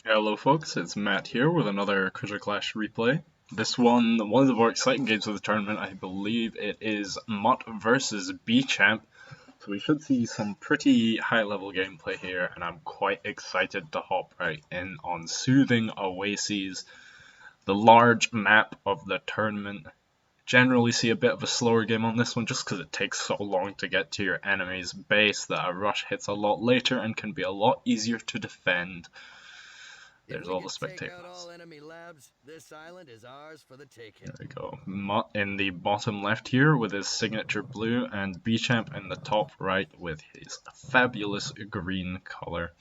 Hello folks, it's Matt here with another CritterClash replay. This one of the more exciting games of the tournament. I believe it is Mutt versus Bchamp. So we should see some pretty high level gameplay here, and I'm quite excited to hop right in on Soothing Oases, the large map of the tournament. Generally see a bit of a slower game on this one just because it takes so long to get to your enemy's base that a rush hits a lot later and can be a lot easier to defend. There's all the spectators. This island is ours for the taking. There we go. Mutt in the bottom left here with his signature blue, and Bchamp in the top right with his fabulous green color.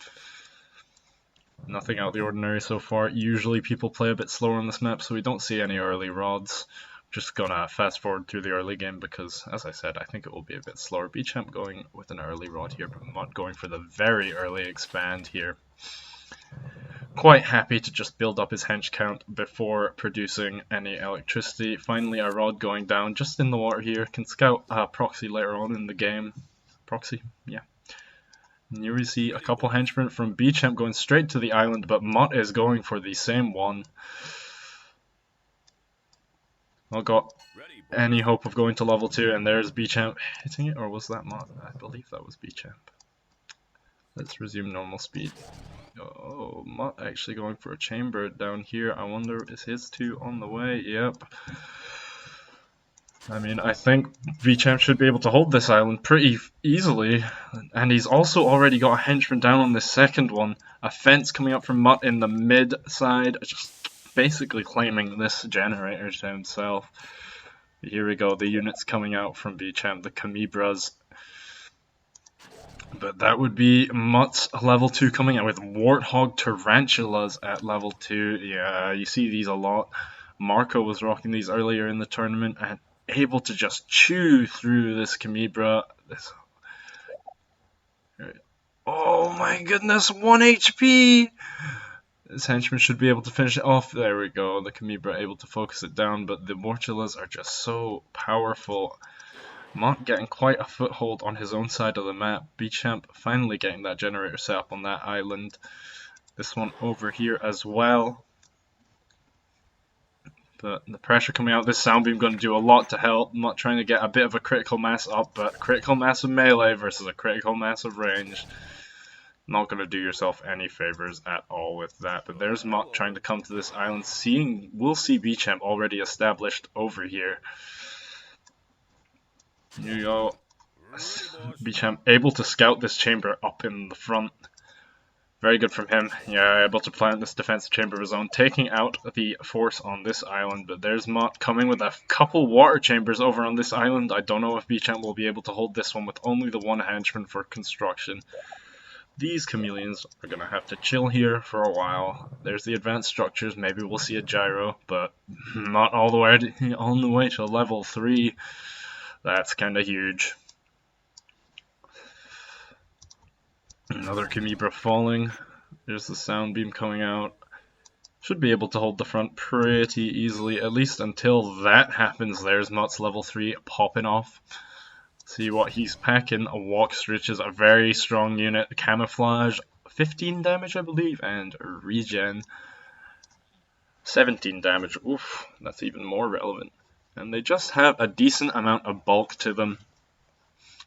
Nothing out of the ordinary so far. Usually people play a bit slower on this map, so we don't see any early rods. Just gonna fast forward through the early game because, as I said, I think it will be a bit slower. Bchamp going with an early rod here, but Mutt going for the very early expand here. Quite happy to just build up his hench count before producing any electricity. Finally, a rod going down just in the water here. Can scout proxy later on in the game. Proxy, yeah. And here we see a couple henchmen from Bchamp going straight to the island, but Mutt is going for the same one. Not got any hope of going to level 2, and there's Bchamp hitting it, or was that Mutt? I believe that was Bchamp. Let's resume normal speed. Oh, Mutt actually going for a chamber down here. I wonder, is his 2 on the way? Yep. I mean, I think Bchamp should be able to hold this island pretty easily. And he's also already got a henchman down on the second one. A fence coming up from Mutt in the mid side, just basically claiming this generator to himself. Here we go, the units coming out from Bchamp, the Camibras. But that would be Mutt's level 2 coming out with Warthog Tarantulas at level 2. Yeah, you see these a lot. Marco was rocking these earlier in the tournament and able to just chew through this Camibra. Oh my goodness, 1 HP! This henchman should be able to finish it off. There we go, the Camibra able to focus it down, but the Mortulas are just so powerful. Mutt getting quite a foothold on his own side of the map. Bchamp finally getting that generator set up on that island. This one over here as well. But the pressure coming out, this sound beam going to do a lot to help. Mutt trying to get a bit of a critical mass up, but critical mass of melee versus a critical mass of range. Not going to do yourself any favors at all with that. But there's Mutt trying to come to this island. We'll see Bchamp already established over here. Here you go. Bchamp able to scout this chamber up in the front. Very good from him. Yeah, able to plant this defensive chamber of his own, taking out the force on this island. But there's Mutt coming with a couple water chambers over on this island. I don't know if Bchamp will be able to hold this one with only the one henchman for construction. These chameleons are going to have to chill here for a while. There's the advanced structures. Maybe we'll see a gyro, but not all the way to level 3. That's kind of huge. Another Camibra falling. There's the sound beam coming out. Should be able to hold the front pretty easily, at least until that happens. There's Mutt's level 3 popping off. See what he's packing. A Walkstretch is a very strong unit. Camouflage, 15 damage I believe, and regen, 17 damage. Oof, that's even more relevant. And they just have a decent amount of bulk to them.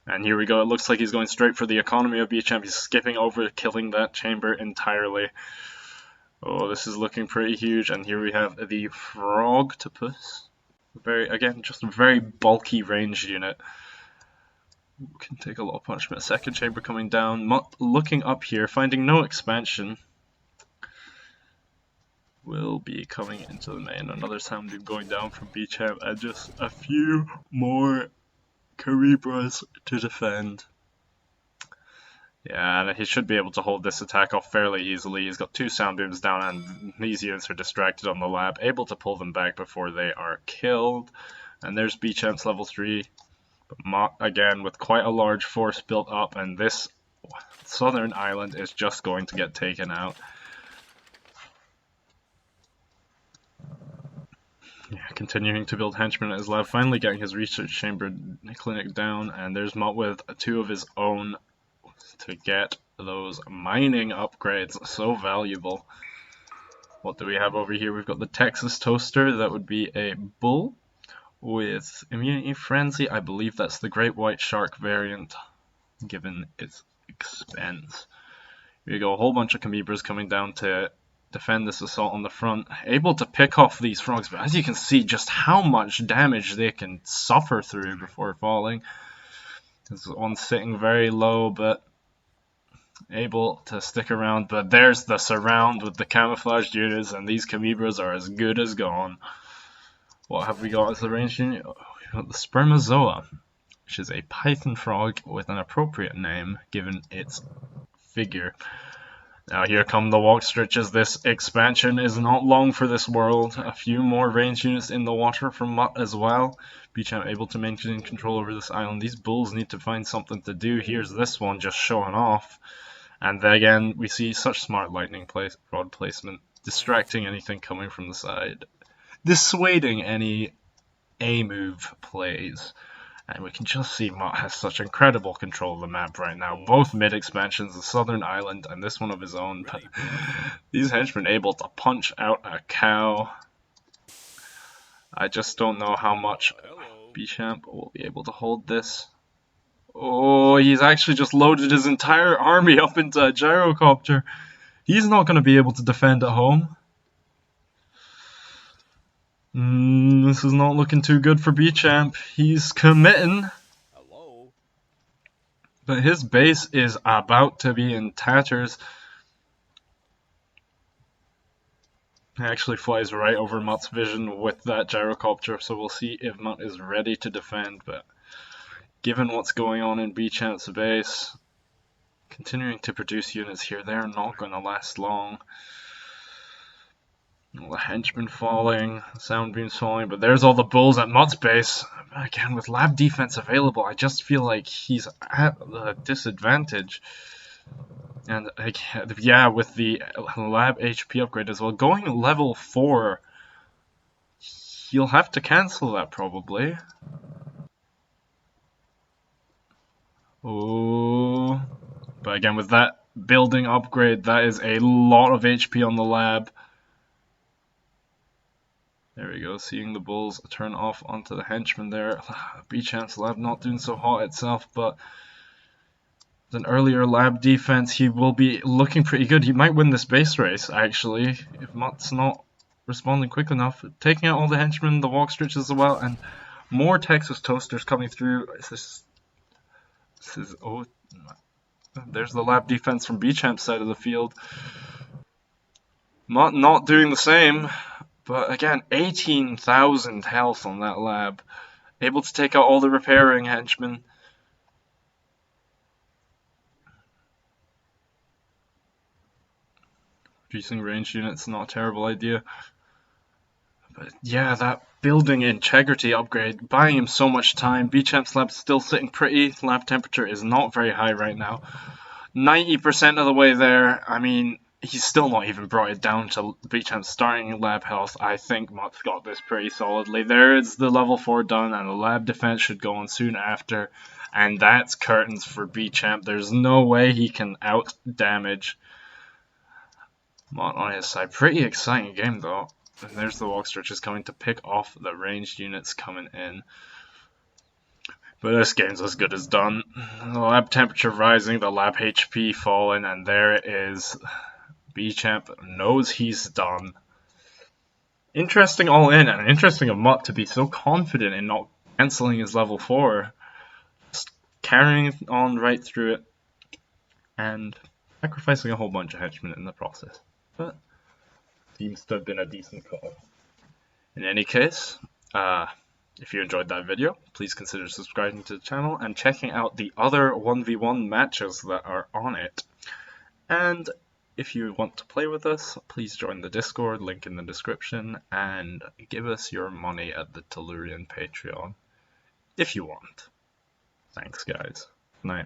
And here we go, it looks like he's going straight for the economy of Bchamp. He's skipping over, killing that chamber entirely. Oh, this is looking pretty huge. And here we have the Frogtopus. Just a very bulky ranged unit. Can take a lot of punishment. Second chamber coming down. Mutt looking up here, finding no expansion. Will be coming into the main. Another sound beam going down from Bchamp, and just a few more Camibras to defend. Yeah, and he should be able to hold this attack off fairly easily. He's got 2 sound beams down, and these units are distracted on the lab, able to pull them back before they are killed. And there's Bchamp's level 3. But Mutt, again, with quite a large force built up, and this southern island is just going to get taken out. Yeah, continuing to build henchmen at his lab, finally getting his research chamber clinic down, and there's Mutt with 2 of his own to get those mining upgrades, so valuable. What do we have over here? We've got the Texas Toaster. That would be a bull with Immunity Frenzy. I believe that's the Great White Shark variant, given its expense. Here you go, a whole bunch of Camibras coming down to defend this assault on the front, able to pick off these frogs, but as you can see just how much damage they can suffer through before falling. This one's sitting very low, but able to stick around, but there's the surround with the camouflaged units, and these Camibras are as good as gone. What have we got as the ranged unit? Oh, we've got the Spermazoa, which is a python frog with an appropriate name given its figure. Now here come the walk stretches. This expansion is not long for this world. A few more ranged units in the water from Mutt as well. Bchamp able to maintain control over this island. These bulls need to find something to do. Here's this one just showing off. And then again, we see such smart lightning rod placement, distracting anything coming from the side, dissuading any A-move plays. And we can just see Mutt has such incredible control of the map right now. Both mid-expansions, the southern island and this one of his own. But these henchmen able to punch out a cow. I just don't know how much Bchamp will be able to hold this. Oh, he's actually just loaded his entire army up into a gyrocopter. He's not going to be able to defend at home. This is not looking too good for Bchamp. He's committing. Hello. But his base is about to be in tatters. He actually flies right over Mutt's vision with that gyrocopter, so we'll see if Mutt is ready to defend. But given what's going on in Bchamp's base, continuing to produce units here, they're not going to last long. All the henchmen falling, sound beams falling, but there's all the bulls at Mutt's base. Again, with lab defense available, I just feel like he's at a disadvantage. And yeah, with the lab HP upgrade as well, going level 4, he'll have to cancel that probably. Oh, but again, with that building upgrade, that is a lot of HP on the lab. There we go, seeing the bulls turn off onto the henchmen there. Bchamp's lab not doing so hot itself, but with an earlier lab defense, he will be looking pretty good. He might win this base race, actually, if Mutt's not responding quick enough. Taking out all the henchmen, the walk stretches as well, and more Texas Toasters coming through. Oh, there's the lab defense from Bchamp's side of the field. Mutt not doing the same. But again, 18,000 health on that lab. Able to take out all the repairing henchmen. Reducing ranged units, not a terrible idea. But yeah, that building integrity upgrade, buying him so much time. Bchamp's lab's still sitting pretty. Lab temperature is not very high right now. 90% of the way there. I mean, he's still not even brought it down to Bchamp's starting lab health. I think Mutt's got this pretty solidly. There is the level 4 done, and the lab defense should go on soon after. And that's curtains for Bchamp. There's no way he can out-damage Mutt on his side. Pretty exciting game, though. And there's the walk stretches coming to pick off the ranged units coming in. But this game's as good as done. The lab temperature rising, the lab HP falling, and there it is. Bchamp knows he's done. Interesting all in, and interesting of Mutt to be so confident in not cancelling his level 4. Just carrying on right through it, and sacrificing a whole bunch of henchmen in the process. But seems to have been a decent call. In any case, if you enjoyed that video, please consider subscribing to the channel and checking out the other 1v1 matches that are on it. And if you want to play with us, please join the Discord, link in the description, and give us your money at the Tellurian Patreon if you want. Thanks, guys. Good night.